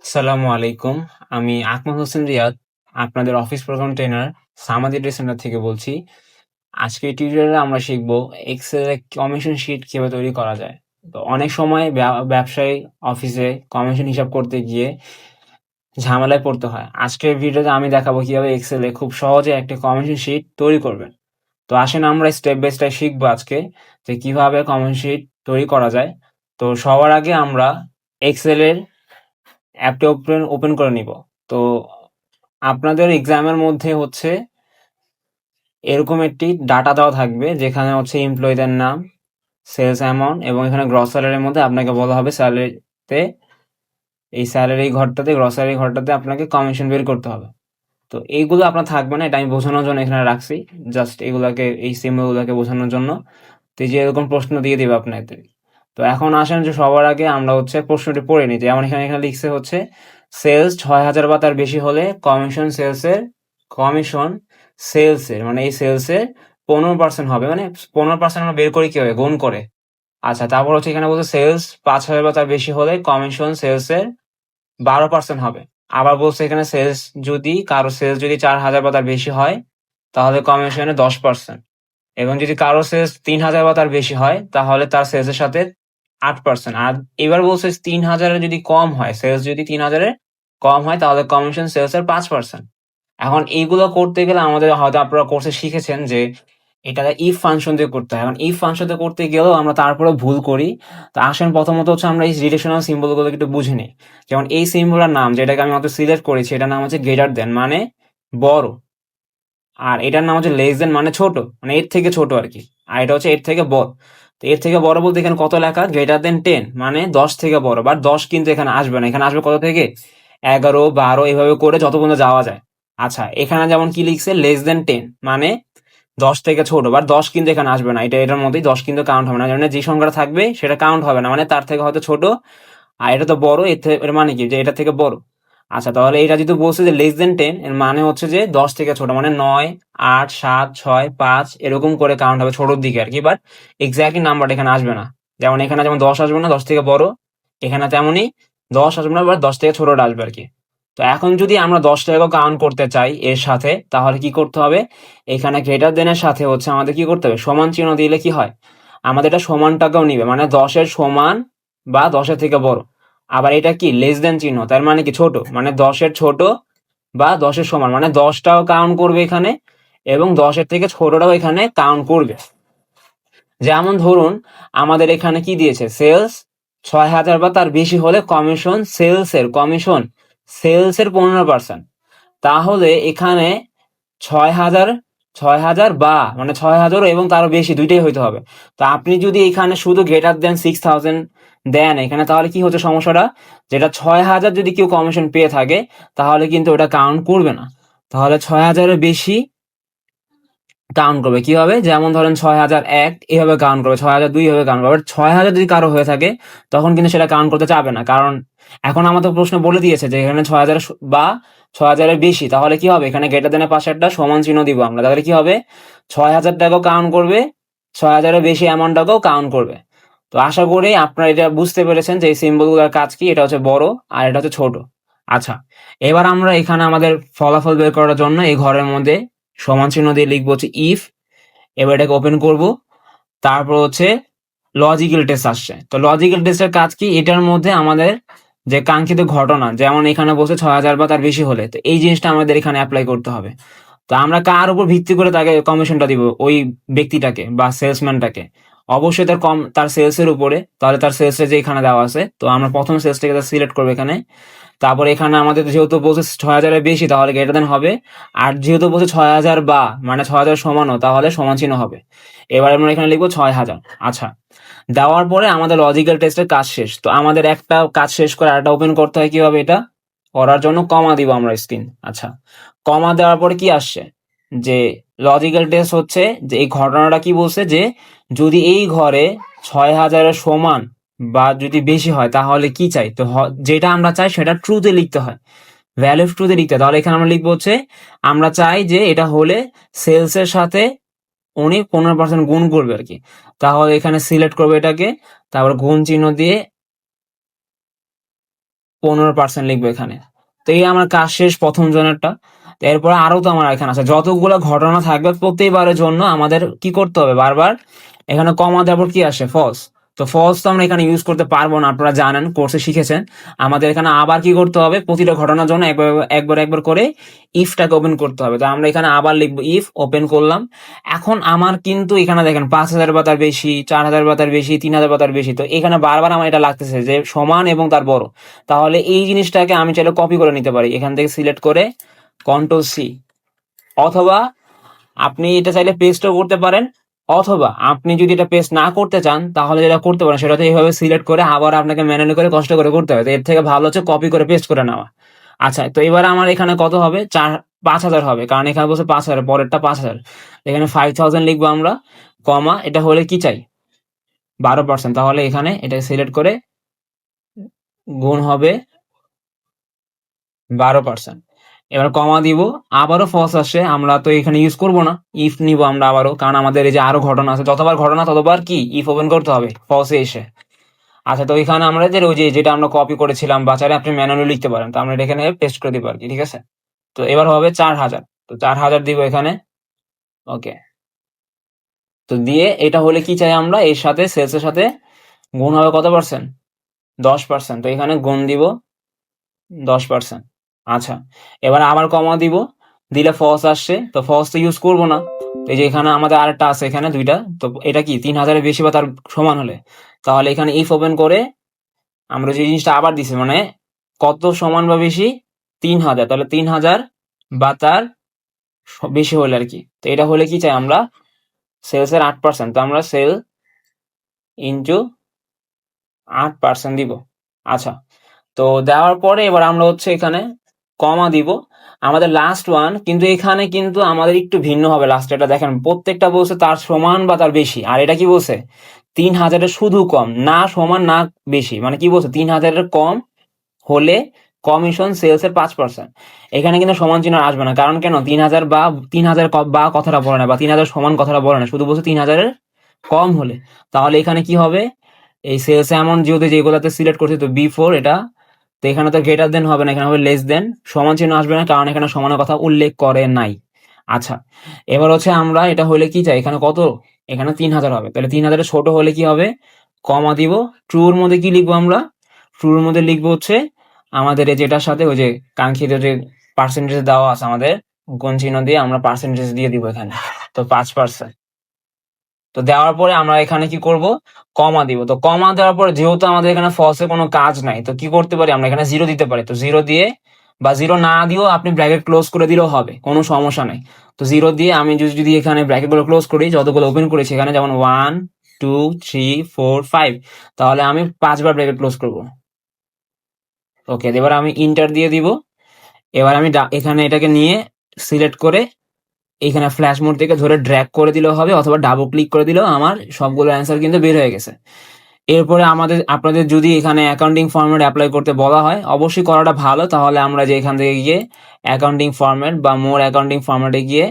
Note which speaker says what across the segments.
Speaker 1: আসসালামু আলাইকুম। আমি আকমল হোসেন রিয়াদ, আপনাদের office program trainer Samadi day centre থেকে বলছি। আজকে টিউটোরিয়ালে আমরা শিখব এক্সেল এ কমিশন শিট কিভাবে তৈরি করা যায়। তো অনেক সময় ব্যবসায়ী অফিসে কমিশন হিসাব করতে গিয়ে ঝামেলায় পড়তে হয়। আজকের ভিডিওতে আমি দেখাবো কিভাবে এক্সেল এ খুব সহজে একটা কমিশন শিট তৈরি করবেন। তো আসেন আমরা স্টেপ বাই স্টেপ শিখবো আজকে যে কিভাবে কমিশন শিট তৈরি করা যায়। তো সবার আগে আমরা এক্সেল এর অ্যাপটি ওপেন করে নিব। তো আপনাদের এক্সামের মধ্যে হচ্ছে এরকম একটি ডাটা দেওয়া থাকবে যেখানে হচ্ছে এমপ্লয়ীদের নাম, সেলস অ্যামাউন্ট এবং এখানে গ্রস স্যালারির মধ্যে আপনাকে বলা হবে স্যালারিতে এই স্যালারি ঘরটাতে গ্রস স্যালারি ঘরটাতে আপনাকে কমিশন বের করতে হবে। তো এইগুলো আপনার থাকবে না, এটা আমি বোঝানোর জন্য এখানে রাখছি, জাস্ট এগুলাকে এই সিম্বলগুলোকে বোঝানোর জন্য। তো এই যে এরকম প্রশ্ন দিয়ে দিবে আপনাদের। তো এখন আসেন যে সবার আগে আমরা হচ্ছে প্রশ্নটি পড়ে নিই। যেমন এখানে এখানে লিখছে হচ্ছে সেলস ৬,০০০ বা তার বেশি হলে কমিশন সেলসের মানে এই সেলসের ১৫% হবে। মানে ১৫% আমরা বের করি কিভাবে? গুণ করে। আচ্ছা, তারপর হচ্ছে এখানে বলছে সেলস ৫,০০০ বা তার বেশি হলে কমিশন সেলসের ১২% হবে। আবার বলছে এখানে কারো সেলস যদি ৪,০০০ বা তার বেশি হয় তাহলে কমিশনের ১০%। এবং যদি কারো সেলস ৩,০০০ বা তার বেশি হয় তাহলে তার সেলস এর সাথে ৮%। আর এবার বলছে ৩,০০০ যদি কম হয়, সেলস যদি ৩,০০০ কম হয় তাহলে কমিশন সেলস এর ৫%। এখন এইগুলো করতে গেলে আমাদের হয়তো আপনারা কোর্সে শিখেছেন যে এটা ইফ ফাংশন দিয়ে করতে হয়। এখন ইফ ফাংশন দিয়ে করতে গেলেও আমরা তারপরে ভুল করি। তো আসেন প্রথমত হচ্ছে আমরা এই রিলেশনাল সিম্বল গুলো একটু বুঝে নিই। যেমন এই সিম্বলের নাম যেটাকে আমি হয়তো সিলেক্ট করেছি এটার নাম হচ্ছে গ্রেটার দেন মানে বড়। আর এটার নাম হচ্ছে লেস দেন মানে ছোট, মানে এর থেকে ছোট আর কি। আর এটা হচ্ছে এর থেকে বড়। তো এর থেকে বড় বলতে এখানে কত লেখা? গ্রেটার দেন 10 মানে 10 থেকে বড়। বাট 10 কিন্তু এখানে আসবে না, এখানে আসবে কত থেকে? 11, 12 এভাবে করে যত পর্যন্ত যাওয়া যায়। আচ্ছা, এখানে যেমন কি লিখছে লেস দেন 10 মানে 10 থেকে ছোট। বাট 10 কিন্তু এখানে আসবে না, এটার মধ্যেই 10 কিন্তু কাউন্ট হবে না। মানে যে সংখ্যাটা থাকবে সেটা কাউন্ট হবে না, মানে তার থেকে হয়তো ছোট। আর এটা তো বড়, এর মানে কি যে এটা থেকে বড়। আচ্ছা, তাহলে এটা যেহেতু বলছে যে লেস দেন 10 এর মানে হচ্ছে যে 10 থেকে ছোট, মানে 9, 8, 7, 6, 5 এরকম করে কাউন্ট হবে ছোটর দিকে আর কি। বাট এক্স্যাক্টলি নাম্বারটা এখানে আসবে না। যেমন এখানে যেমন 10 আসবে না 10 থেকে বড়, এখানে তেমনই 10 আসবে না, বাট 10 থেকে ছোটটা আসবে আর কি। তো এখন যদি আমরা 10 টাকেও কাউন্ট করতে চাই এর সাথে, তাহলে কি করতে হবে? এখানে গ্রেটার দেন এর সাথে হচ্ছে আমাদের কি করতে হবে? সমান চিহ্ন দিলে কি হয়? আমাদের এটা সমানটাকেও নিবে, মানে 10 এর সমান বা 10 এর থেকে বড়। আবার এটা কি লেস দেন চিহ্ন, তার মানে কি ছোট, মানে 10 এর ছোট বা 10 এর সমান, মানে 10টাও কাউন্ট করবে এখানে এবং 10 এর থেকে ছোটটাও এখানে কাউন্ট করবে। যেমন ধরুন আমাদের এখানে কি দিয়েছে? সেলস ৬,০০০ বা তার বেশি হলে কমিশন সেলসের 15%। তাহলে এখানে ৬,০০০ ৬,০০০ বা মানে ৬,০০০ এবং তারও বেশি দুইটাই হইতে হবে। তো আপনি যদি এখানে শুধু গ্রেটার দেন 6,000 দেন এখানে, তাহলে কি হচ্ছে সমস্যাটা? যেটা ৬,০০০ যদি কেউ কমিশন পেয়ে থাকে তাহলে কিন্তু ওটা কাউন্ট করবে না। তাহলে ৬,০০০ এর বেশি কাউন্ট করবে কিভাবে? যেমন ধরেন ৬,০০১ এভাবে কাউন্ট করবে, ৬,০০২ এভাবে কাউন্ট করবে। ৬,০০০ যদি কারো হয়ে থাকে তখন কিন্তু সেটা কাউন্ট করতে চাবে না, কারণ এখন আমাদের প্রশ্ন বলে দিয়েছে যে এখানে ৬,০০০ বা ৬,০০০ এর বেশি। তাহলে কি হবে? এখানে গ্রেটার দেনের পাশে একটা সমান চিহ্ন দিব আমরা, তাহলে কি হবে? ৬,০০০ টাকাও কাউন্ট করবে, ৬,০০০ এর বেশি অ্যামাউন্টটাকেও কাউন্ট করবে। তো আশা করি আপনারা এটা বুঝতে পেরেছেন যে এই সিম্বলগুলোর কাজ কি। এটা হচ্ছে বড় আর এটা হচ্ছে ছোট। আচ্ছা, এবার আমরা এখানে আমাদের ফলাফল বের করার জন্য এই ঘরের মধ্যে সমান চিহ্ন দিয়ে লিখবো হচ্ছে ইফ। এবার এটাকে ওপেন করব। তারপর হচ্ছে লজিক্যাল টেস্ট আসছে। তো লজিক্যাল টেস্টের কাজ কি? এটার মধ্যে আমাদের যে কাঙ্ক্ষিত ঘটনা, যেমন এখানে বলছে ৬,০০০ বা তার বেশি হলে, তো এই জিনিসটা আমাদের এখানে অ্যাপ্লাই করতে হবে। তো আমরা কার উপর ভিত্তি করে তাকে কমিশনটা দিব? ওই ব্যক্তিটাকে বা সেলসম্যানটাকে। অবশ্যই তার সেলস এর উপরে। তাহলে তার সেলস যে এখানে দেওয়া আছে, তো আমরা প্রথম সেলসটাকে সিলেক্ট করবো এখানে। তারপর এখানে আমাদের যেহেতু বলছে ৬,০০০ এর বেশি তাহলে গ্রেটার দেন হবে। আর যেহেতু বলছে ৬,০০০ বা মানে ৬,০০০ সমানও, তাহলে সমান চিহ্ন হবে। এবার আমরা এখানে লিখবো ৬,০০০। আচ্ছা, দেওয়ার পরে আমাদের লজিক্যাল টেস্টের কাজ শেষ। তো আমাদের একটা কাজ শেষ করে আরেকটা ওপেন করতে হয়, কিভাবে এটা করার জন্য? কমা দিব আমরা স্ক্রিন। আচ্ছা, কমা দেওয়ার পরে কি আসছে? যে লজিক্যাল টেস্ট হচ্ছে যে এই ঘটনাটা কি বলছে যে যদি এই ঘরে ৬,০০০ সমান বা যদি বেশি হয় তাহলে কি চাই? তো যেটা আমরা চাই সেটা ট্রুতে লিখতে হয়, ভ্যালু অফ ট্রুতে লিখতে হয়। তাহলে এখানে আমরা লিখবো হচ্ছে আমরা চাই যে এটা হলে সেলস এর সাথে উনি 15% গুণ করবে আর কি। তাহলে এখানে সিলেক্ট করবে এটাকে, তারপর গুণ চিহ্ন দিয়ে 15% লিখবো এখানে। তো এই আমার কাজ শেষ প্রথম জনেরটা। তো এরপরে আরো তো আমার এখানে আছে, যতগুলো ঘটনা থাকবে প্রতিবারের জন্য আমাদের কি করতে হবে, বারবার এখানে কমা দেওয়ার পর কি আসে, ফলস। তো ফলস তো আমরা এখানে ইউজ করতে পারবো না, আপনারা জানেন, কোর্সে শিখেছেন। আমাদের এখানে আবার কি করতে হবে, প্রতিটা ঘটনার জন্য একবার একবার একবার করে ইফটাকে ওপেন করতে হবে। তো আমরা এখানে আবার লিখবো ইফ, ওপেন করলাম। এখন আমার কিন্তু এখানে দেখেন 5,000 বা তার বেশি, 4,000 বা তার বেশি, 3,000 বা তার বেশি। তো এখানে বারবার আমার এটা লাগতেছে যে সমান এবং তার বড়। তাহলে এই জিনিসটাকে আমি চাইলে কপি করে নিতে পারি, এখান থেকে সিলেক্ট করে কন্ট্রোল সি, অথবা আপনি এটা চাইলে পেস্টও করতে পারেন, অথবা আপনি যদি এটা পেস্ট না করতে চান তাহলে যেটা করতে পারেন সেটা হচ্ছে এইভাবে সিলেক্ট করে আবার আপনাকে ম্যানুয়ালি করে কষ্ট করে করতে হবে। তো এর থেকে ভালো হচ্ছে কপি করে পেস্ট করে নেওয়া। আচ্ছা, তো এবার আমার এখানে কত হবে, 5,000 হবে, কারণ এখানে বলছে 5,000, পরেরটা 5,000। এখানে 5,000 লিখবো আমরা, কমা, এটা হলে কি চাই, 12%। তাহলে এখানে এটা সিলেক্ট করে গুণ হবে 12%। এবার কমা দিব, আবারও ফলস আসে, আমরা তো এখানে ইউজ করব না, ইফ নিব আমরা আবারও, কারণ আমাদের এই যে আরো ঘটনা আছে, যতবার ঘটনা ততবার কি ইফ ওপেন করতে হবে ফলসে এসে। আচ্ছা, তো এখানে আমরা যে ওই যে যেটা আমরা কপি করেছিলাম, বা চাইলে আপনি ম্যানুয়ালি লিখতে পারেন, তো আমরা এটা এখানে পেস্ট করে দিব আর কি, ঠিক আছে। তো এবার হবে 4,000, তো 4,000 দিব এখানে, ওকে। তো দিয়ে এটা হলে কি চাই আমরা, এর সাথে সেলসের সাথে গুণ হবে কত পার্সেন্ট, 10%। তো এখানে গুণ দিব 10%। আচ্ছা, এবার আবার কমা দিব, দিলে ফলস আসছে, তো ফলস তো ইউজ করবো না। তো এই যে এখানে আমাদের আরেকটা আছে, এখানে দুইটা, তো এটা কি 3,000-এর বেশি বা তার সমান হলে, তাহলে এখানে ইফ ওপেন করে আমরা যে জিনিসটা আবার দিছি, মানে কত সমান বা বেশি, 3,000, তাহলে 3,000 বা তার বেশি হলে আর কি। তো এটা হলে কি চাই আমরা, সেলসের 8%, তো আমরা সেল ইন্টু 8% দিব। আচ্ছা, তো দেওয়ার পরে এবার আমরা হচ্ছে এখানে কমা দিব, আমাদের লাস্ট ওয়ান। কিন্তু এখানে কিন্তু আমাদের একটু ভিন্ন হবে, লাস্ট এটা দেখেন, প্রত্যেকটা বলছে তার সমান বা তার বেশি, আর এটা কি বলছে 3,000-এর শুধু কম, না সমান না বেশি, মানে কি বলছে 3,000-এর কম হলে কমিশন সেলসের 5%। এখানে কিন্তু সমান চিহ্ন আসবে না, কারণ কেন, 3,000 বা 3,000 বা কথাটা বলে না, বা 3,000 সমান কথাটা বলে না, শুধু বলছে 3,000-এর কম হলে। তাহলে এখানে কি হবে, এই সেলস অ্যামাউন্ট যেহেতু যেগুলোতে সিলেক্ট করছি, তো B4 এটা, তো এখানে তো গ্রেটার দেন হবে না, এখানে হবে লেস দেন, সমান চিহ্ন আসবে না, কারণ এখানে সমানের কথা উল্লেখ করে নাই। আচ্ছা, এবার হচ্ছে আমরা এটা হলে কি চাই, এখানে কত, এখানে 3,000 হবে, তাহলে 3,000-এর ছোট হলে কি হবে, কমা দিব, ট্রুর মধ্যে কি লিখবো আমরা, ট্রুর মধ্যে লিখবো হচ্ছে আমাদের এই যেটার সাথে ওই যে কাঙ্ক্ষিত যে পার্সেন্টেজ দেওয়া আছে আমাদের, গুণ চিহ্ন দিয়ে আমরা পার্সেন্টেজ দিয়ে দিব এখানে, তো 5%। তো দেওয়ার পরে আমরা এখানে কি করব, কমা দিব। তো কমা দেওয়ার পরে যেহেতু আমাদের এখানে ফলসে কোনো কাজ নাই, তো কি করতে পারি আমরা, এখানে জিরো দিতে পারি। তো জিরো দিয়ে, বা জিরো না দিয়েও আপনি ব্র্যাকেট ক্লোজ করে দিলেও হবে, কোনো সমস্যা নাই। তো জিরো দিয়ে আমি যদি এখানে ব্র্যাকেট গুলো ক্লোজ করি, যতগুলো ওপেন করেছি এখানে, যেমন 1 2 3 4 5, তাহলে আমি 5বার ব্র্যাকেট ক্লোজ করব, ওকে। এবার আমি ইন্টার দিয়ে দিব। এবার আমি এখানে এটাকে নিয়ে সিলেক্ট করে এখানে ফ্ল্যাশ মোড থেকে ধরে ড্র্যাগ করে দিলেও হবে, অথবা ডাবল ক্লিক করে দিলেও আমার সবগুলো অ্যান্সার কিন্তু বের হয়ে গেছে। এরপরে আপনাদের যদি এখানে অ্যাকাউন্টিং ফরম্যাট অ্যাপ্লাই করতে বলা হয়, অবশ্যই করাটা ভালো। তাহলে আমরা যে এখান থেকে গিয়ে অ্যাকাউন্টিং ফরম্যাট বা মোর অ্যাকাউন্টিং ফরম্যাটে গিয়ে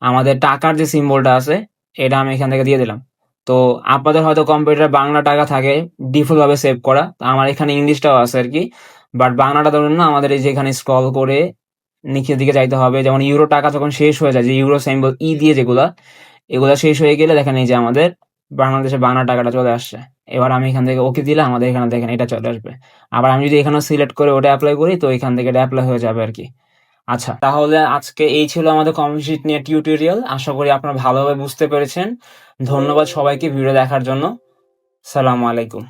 Speaker 1: আমাদের টাকার যে সিম্বলটা আছে এটা আমি এখান থেকে দিয়ে দিলাম। তো আপনাদের হয়তো কম্পিউটারে বাংলা টাকা থাকে ডিফল্ট ভাবে সেভ করা, তো আমার এখানে ইংলিশটাও আছে আর কি। বাট বাংলাটা ধরুন না, আমাদের এই যে এখানে স্ক্রল করে নিচের দিকে যাইতে হবে, যেমন ইউরো টাকা যখন শেষ হয়ে যায়, যে ইউরো সিম্বল দিয়ে যেগুলা, এগুলা শেষ হয়ে গেলে দেখেন এই যে আমাদের বাংলাদেশে বাংলা টাকাটা চলে আসছে। এবার আমি এখান থেকে ওকে দিলে আমাদের এখানে দেখেন এটা চলে আসবে। আবার আমি যদি এখানে সিলেক্ট করে ওটা অ্যাপ্লাই করি, তো এখান থেকে এটা অ্যাপ্লাই হয়ে যাবে আর কি। আচ্ছা, তাহলে আজকে এই ছিল আমাদের কম্পিউটার শিট নিয়ে টিউটোরিয়াল। আশা করি আপনারা ভালোভাবে বুঝতে পেরেছেন। ধন্যবাদ সবাইকে ভিডিও দেখার জন্য। সালামু আলাইকুম।